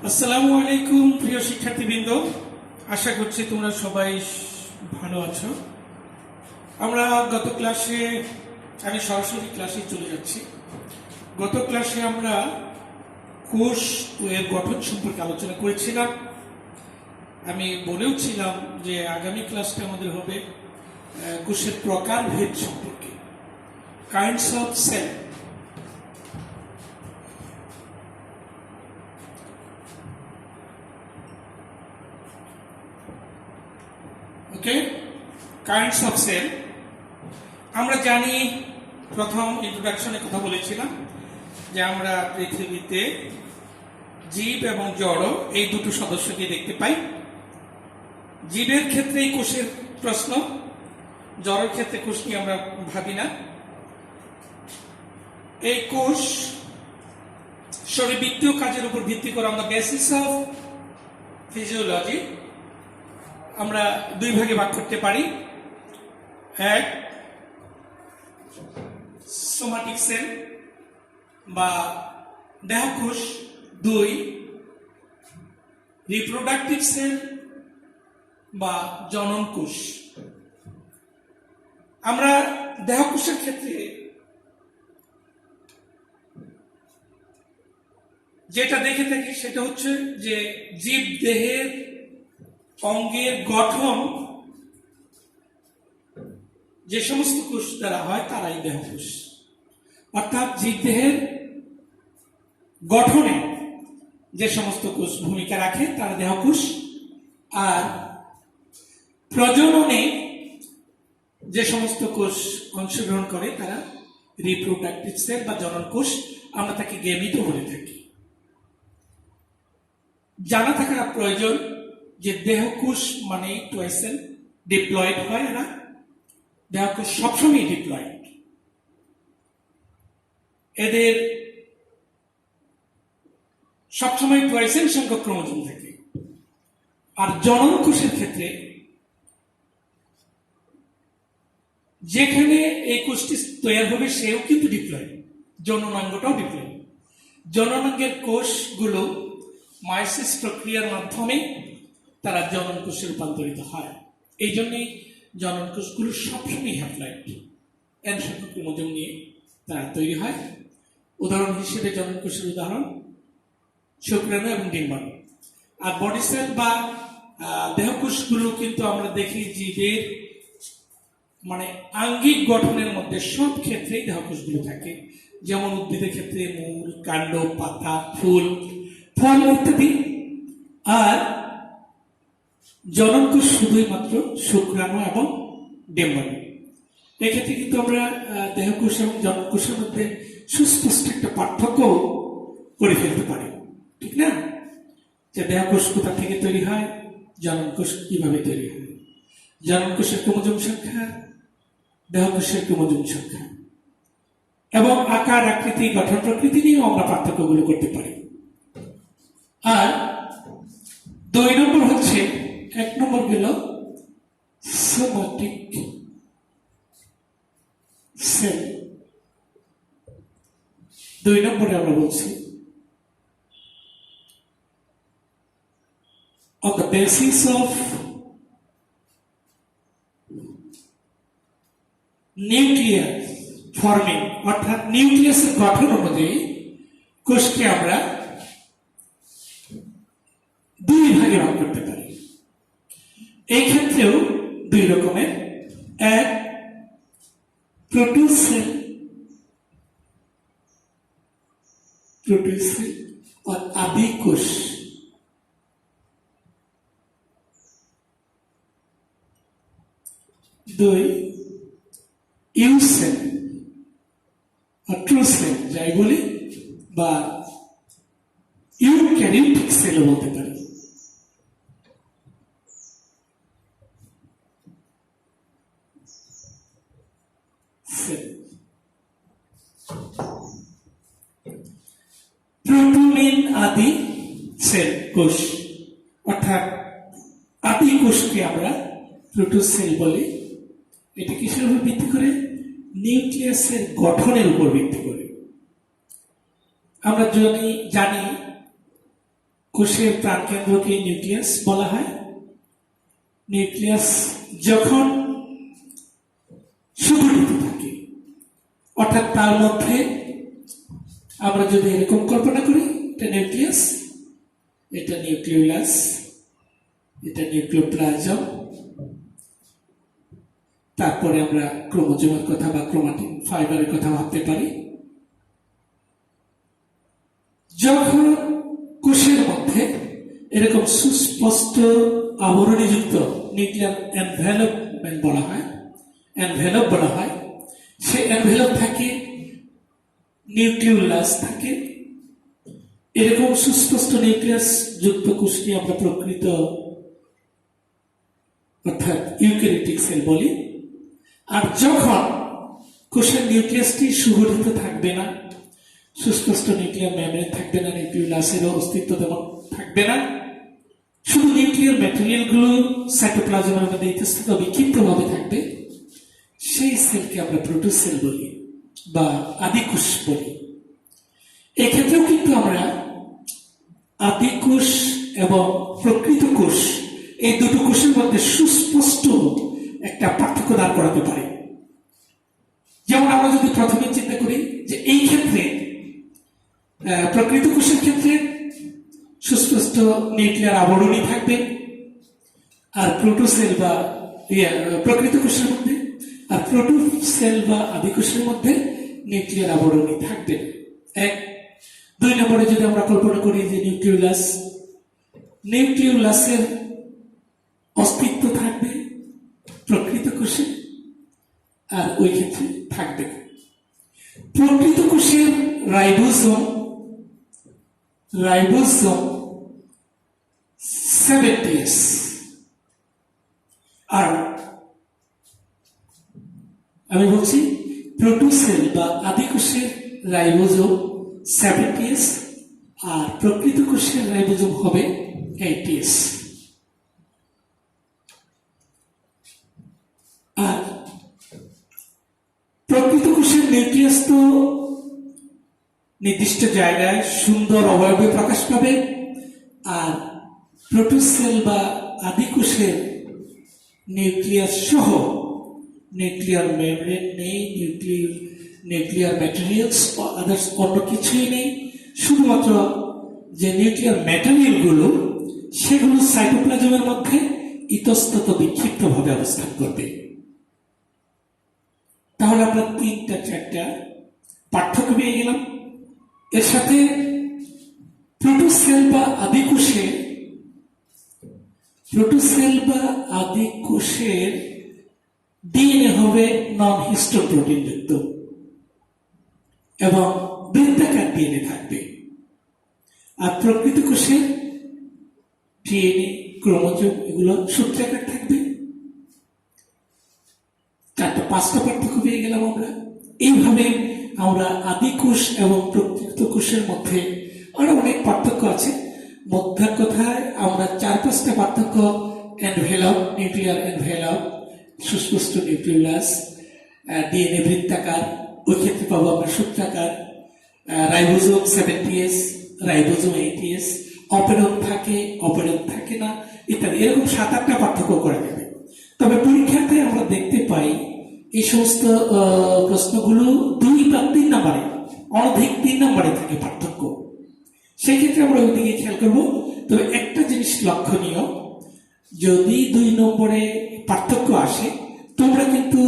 আসসালামু আলাইকুম প্রিয় শিক্ষার্থীবৃন্দ, আশা করছি তোমরা সবাই ভালো আছো। আমরা গত ক্লাসে আমি সরাসরি ক্লাসে চলে যাচ্ছি। গত ক্লাসে আমরা কোষ ও এর গঠন সম্পর্কে আলোচনা করেছিলাম। আমি বলেও ছিলাম যে আগামী ক্লাসটা আমাদের হবে কোষের প্রকারভেদ সম্পর্কে, kinds of cell. Okay, kinds of cell. আমরা জানি, প্রথম ইন্ট্রোডাকশনে কথা বলেছিলাম যে আমরা পৃথিবীতে জীব এবং জড় এই দুটো সদস্যকে দেখতে পাই। জীবের ক্ষেত্রে এই কোষের প্রশ্ন, জড়ের ক্ষেত্রে কোষ নিয়ে আমরা ভাবি না। এই কোষ শরীরবৃত্তীয় কাজের উপর ভিত্তি করে আমরা বেসিস অফ ফিজিওলজি আমরা দুই ভাগে ভাগ করতে পারি। এক, সোমাটিক সেল বা দেহকোষ। দুই, রিপ্রোডাক্টিভ সেল বা জনন কোষ। আমরা দেহকোষের ক্ষেত্রে যেটা দেখে থাকি সেটা হচ্ছে যে জীব দেহের অঙ্গের গঠন যে সমস্ত কোষ দ্বারা হয় তারাই দেহকোষ। অর্থাৎ জীবদেহের গঠনে যে সমস্ত কোষ ভূমিকা রাখে তারা দেহকোষ, আর প্রজননে যে সমস্ত কোষ অংশগ্রহণ করে তারা রিপ্রোডাক্টিভ সেল বা জনন কোষ। আমরা তাকে গেমিটও বলে থাকি। জানা থাকা প্রয়োজন যে দেহকোষ মানে টয়েসেল ডিপ্লয়েড হয় না, দেহকোষ সবসময় ডিপ্লয়েড। এদের সবসময় টয়েসেল সংখ্যক ক্রোমোজোম থাকে। আর জনন কোষের ক্ষেত্রে যেখানে এই কোষটি তৈরি হবে সেও কিন্তু ডিপ্লয়েড, জননাঙ্গটাও ডিপ্লয়েড। জননাঙ্গের কোষগুলো মায়োসিস প্রক্রিয়ার মাধ্যমে তারা জনন কোষে রূপান্তরিত হয়। এই জন্যই জনন কোষগুলো সবসময় হ্যাপ্লয়েড, এন সংখ্যক ক্রোমোজোম নিয়ে তারা তৈরি হয়। উদাহরণ হিসেবে জনন কোষের উদাহরণ শুক্রাণু এবং ডিম্বাণু। আর বডি সেল বা দেহকোষগুলো কিন্তু আমরা দেখি জীবের মানে আঙ্গিক গঠনের মধ্যে সব ক্ষেত্রেই দেহকোষগুলো থাকে। যেমন উদ্ভিদের ক্ষেত্রে মূল, কাণ্ড, পাতা, ফুল, ফল ইত্যাদি। আর জনন কোষ শুধুই মাত্র শুক্রাণু এবং ডিম্বাণু। এক্ষেত্রে কিন্তু আমরা দেহকোষ এবং জনন কোষের মধ্যে সুস্পষ্ট একটা পার্থক্য করে ফেলতে পারি, ঠিক না? যে দেহকোষ কোথা থেকে তৈরি হয়, জনন কোষ কিভাবে তৈরি হয়। জনন কোষের ক্রোমোজোম সংখ্যা, দেহকোষের ক্রোমোজোম সংখ্যা এবং আকার, আকৃতি, গঠন প্রকৃতি নিয়েও আমরা পার্থক্যগুলো করতে পারি। আর 2 নম্বর হচ্ছে, 1 নম্বর গেল সোমাটিক সেল। 2 নম্বরে আমরা বলছি on the basis of nucleus forming, অর্থাৎ নিউক্লিয়াসের গঠন অনুযায়ী কোষকে আমরা 2 ভাগে ভাগ করতে পারি। এই ক্ষেত্রেও 2 রকমের। এক, প্রোটোসেল আর আদি কোষ। 2, ইউসেল আর ট্রুসেল যাই বলি, বা ইউক্যারিওটিক সেলও বলতে পারি। প্রোটোমিন আদি সেল কোষ, অর্থাৎ আদি কোষকে আমরা প্রোটোসেল বলি। এটা কিসের উপর ভিত্তি করে? নিউক্লিয়াসের গঠনের উপর ভিত্তি করে। আমরা জানি কোষের প্রাণকেন্দ্রকে নিউক্লিয়াস বলা হয়। নিউক্লিয়াস যখন সুগঠিত থাকে, অর্থাৎ তার মধ্যে আমরা যদি এরকম কল্পনা করি, এটা নিউক্লিয়াস, এটা নিউক্লিওলাস, এটা নিউক্লিওপ্লাজম, তারপরে আমরা ক্রোমোজোমের কথা বা ক্রোমাটিন ফাইবারের কথা ভাবতে পারি। যখন কোষের মধ্যে এরকম সুস্পষ্ট আবরণীযুক্ত নিউক্লিয়ার এনভেলপমেন্ট বলা হয়, এনভেলপ বলা হয়, সেই এনভেলপ থাকে, নিউক্লিওলাস থাকে। এরকম সুস্পষ্ট নিউক্লিয়াস যুক্ত কোষকে আমরা প্রকৃত অর্থাৎ ইউক্যারিওটিক সেল বলি। আর যখন কোষের নিউক্লিয়াসটি সুগঠিত থাকবে না, সুস্পষ্ট নিউক্লিয়ার মেমব্রেন থাকবে না, নিউক্লিওলাসেরও অস্তিত্ব তেমন থাকবে না, শুধু নিউক্লিয়ার ম্যাটেরিয়ালগুলো সাইটোপ্লাজমের মধ্যে ইতস্তত বিক্ষিপ্তভাবে থাকবে, সেই সেলকে আমরা প্রোটোসেল বলি বা আদিকোষ বলি। এক্ষেত্রেও কিন্তু আমরা আদিকোষ এবং প্রকৃত কোষ এই দুটো কোষের মধ্যে সুস্পষ্ট একটা পার্থক্য দাঁড় করাতে পারি। যেমন আমরা যদি প্রথমে চিন্তা করি যে এই ক্ষেত্রে প্রকৃত কোষের ক্ষেত্রে সুস্পষ্ট নিউক্লিয়ার আবরণী থাকবে, আর প্রোটোসেল বা প্রকৃত কোষের মধ্যে আর প্রোটোসেল বা আদিকোষের মধ্যে নিউক্লিয়ার আবরণী থাকবে। এক। দুই নম্বরে যদি আমরা কল্পনা করি যে নিউক্লিওলাস, নিউক্লিওলাসের অস্তিত্ব থাকবে প্রকৃত কোষে, আর ওই ক্ষেত্রে থাকবে প্রকৃত কোষের রাইবোসোম, রাইবোসোম 70s, আর আমি বলছি প্রোটোসেল বা আদিকোষের রাইবোসোম 70s, আর প্রকৃত কোষের রাইবোসোম হবে 80s। আর প্রকৃত কোষের নিউক্লিয়াস তো নির্দিষ্ট জায়গায় সুন্দর অবয়বে প্রকাশ পাবে, আর প্রোটোসেল বা আদিকোষের নিউক্লিয়াস সহ নিউক্লিয়ার মেমব্রেন নেই, নিউক্লিয়ার ম্যাটেরিয়ালস আদার্স অন্য কিছুই নেই, শুধুমাত্র যে নিউক্লিয়ার ম্যাটেরিয়ালগুলো সেগুলো সাইটোপ্লাজমের মধ্যে ইতস্তত বিক্ষিপ্তভাবে অবস্থান করবে। তাহলে আমরা তিনটা চারটা পার্থক্য পেয়ে গেলাম। এর সাথে প্রোটোসেল বা আদিকোষের ডিএনএ হবে নন হিস্টোপ্রোটিন যুক্ত এবং বৃত্তাকার ডিএনএ থাকবে, আর প্রকৃত কোষের ডিএনএ ক্রোমোজোম এগুলো সূত্রাকার থাকবে। চারটা পাঁচটা পার্থক্য পেয়ে গেলাম আমরা। এইভাবে আমরা আদিকোষ এবং প্রকৃত কোষের মধ্যে আরো অনেক পার্থক্য আছে। মধ্যার কথায় আমরা চার পাঁচটা পার্থক্য, এনভেলপ, নিউক্লিয়ার এনভেলপ, সুস্পষ্ট নিউক্লিওলাস, ডিএনএ বৃত্তাকার, ওই ক্ষেত্রে পাবো আমরা সূত্রাকার, ribosome 70s, ribosome 80s, operon থাকে, অপেরন থাকে না, ইত্যাদি। এরকম 7-8টা পার্থক্য করা যাবে। তবে পরীক্ষাতে আমরা দেখতে পাই এই সমস্ত প্রশ্নগুলো 2 বা 3 নম্বরে, অনধিক 3 নম্বরে থাকে পার্থক্য। সেই ক্ষেত্রে আমরা ওই দিকে খেয়াল করবো। তবে একটা জিনিস লক্ষণীয়, যদি 2 নম্বরে পার্থক্য আসে, তোমরা কিন্তু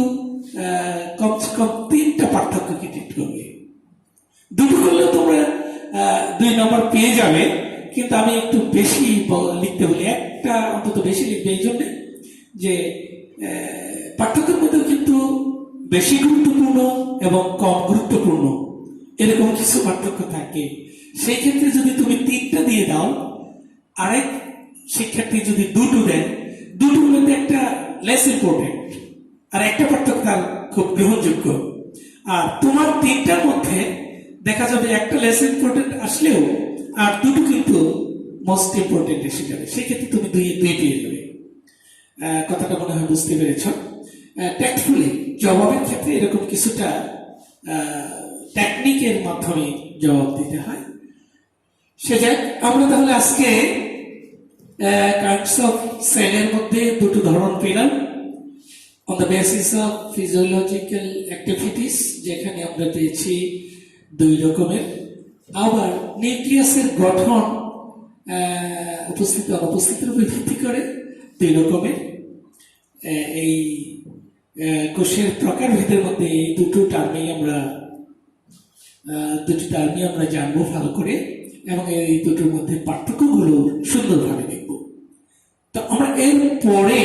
কমসে কম 3টা পার্থক্য ক্রিয়েট করবে। দুটো করলেও তোমরা 2 নম্বর পেয়ে যাবে, কিন্তু আমি একটু বেশি লিখতে বলি, একটা অন্তত বেশি লিখবে এই জন্যে যে পার্থক্যের মধ্যেও কিন্তু বেশি গুরুত্বপূর্ণ এবং কম গুরুত্বপূর্ণ এরকম কিছু পার্থক্য থাকে। সেই ক্ষেত্রে যদি তুমি 3টা দিয়ে দাও, আরেক শিক্ষার্থী যদি 2টো দেয়, 2টোর মধ্যে একটা লেস ইম্পর্টেন্ট আর একটা পার্থক্য তার খুব গ্রহণযোগ্য, আর তোমার 3টার মধ্যে দেখা যাবে একটা লেস ইম্পর্টেন্ট আসলেও আর 2টো কিন্তু মোস্ট ইম্পর্টেন্ট এসে যাবে। সেই ক্ষেত্রে তুমি 2 পেয়ে যাবে। কথাটা মনে হয় বুঝতে পেরেছ। ট্যাক্টফুলি জবাবের ক্ষেত্রে এরকম কিছুটা টেকনিকের মাধ্যমে জবাব দিতে হয়। সেটাই আমরা তাহলে আজকে কাইন্ডস অফ সেলের মধ্যে দুটো ধরন পেলাম on the basis of physiological activities, যেখানে আমরা পেয়েছি দুই রকমের। আবার নিউক্লিয়াসের গঠন উপস্থিত অনুপস্থিতির উপর ভিত্তি করে দুই রকমের। এই কোষের প্রকারভেদের মধ্যে এই দুটি টার্মই আমরা জানবো ভালো করে, এবং এই দুটোর মধ্যে পার্থক্যগুলো সুন্দরভাবে দেখব। তো আমরা এর পরে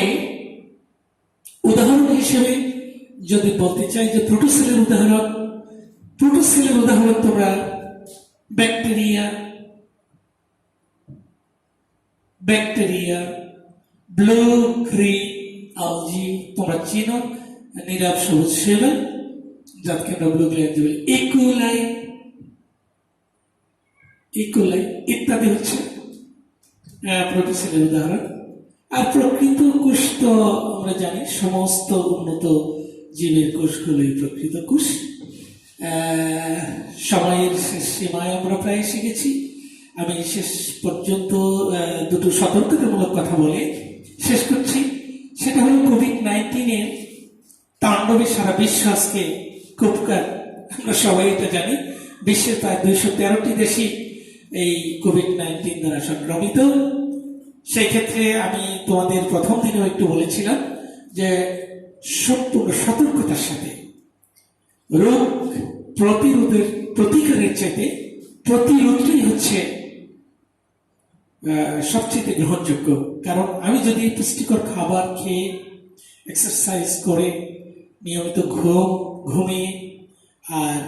উদাহরণ হিসেবে যদি বলতে চাই যে প্রোটোসেলের উদাহরণ তোমরা ব্যাকটেরিয়া ব্লু গ্রিন আলজি তোমরা চিনো, নীরব সবুজ সেবা যাকে আমরা ব্লু গ্রিন বলি, ইকোলাই ইত্যাদি হচ্ছে প্রোটোসেলের উদাহরণ। আর প্রকৃত কোষ তো আমরা জানি সমস্ত উন্নত জীবের কোষগুলোই প্রকৃত কোষ। সময়ের সীমায় আমরা প্রায় শিখেছি। আমি শেষ পর্যন্ত দুটো সতর্কতামূলক কথা বলে শেষ করছি। সেটা হলো কোভিড-19 তাণ্ডবে সারা বিশ্ব আজকে খুবকার। আমরা সবাই এটা জানি, বিশ্বের প্রায় 213টি দেশই এই কোভিড-19 দ্বারা সংক্রমিত। সেই ক্ষেত্রে আমি তোমাদের প্রথম দিনেও একটু বলেছিলাম যে সম্পূর্ণ সতর্কতার সাথে রোগ প্রতিকারের চাইতে প্রতিরোধটাই হচ্ছে সবচেয়ে গ্রহণযোগ্য। কারণ আমি যদি পুষ্টিকর খাবার খেয়ে এক্সারসাইজ করে নিয়মিত ঘুমিয়ে আর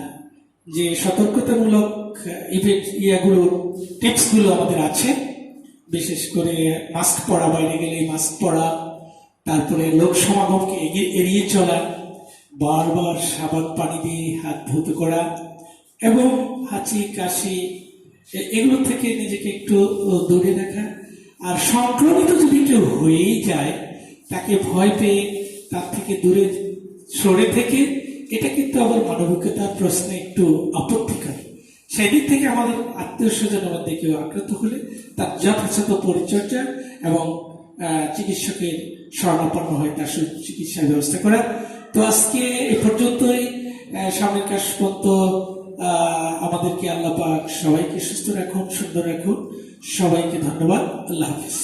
যে সতর্কতামূলক টিপসগুলো আমাদের আছে, বিশেষ করে মাস্ক পরা, বাইরে গেলে মাস্ক পরা, তারপরে লোক সমাগমকে এড়িয়ে চলা, বারবার সাবান পানি দিয়ে হাত ধুতে করা, এবং হাঁচি কাশি এগুলো থেকে নিজেকে একটু দূরে রাখা। আর সংক্রমিত যদি কেউ হয়েই যায় তাকে ভয় পেয়ে তার থেকে দূরে সরে থেকে, এটা কিন্তু আবার মানবিকতার প্রশ্নে একটু আপত্তিকর। সেদিক থেকে আমাদের আত্মীয় স্বজনের মধ্যে কেউ আক্রান্ত হলে তার যথাযথ পরিচর্যা এবং চিকিৎসকের শরণাপন্ন হয় তার চিকিৎসার ব্যবস্থা করা। তো আজকে এ পর্যন্তই। সামনের কাজ পর্যন্ত আমাদেরকে আল্লাহ পাক সবাইকে সুস্থ রাখুন, সুন্দর রাখুন। সবাইকে ধন্যবাদ। আল্লাহ হাফিজ।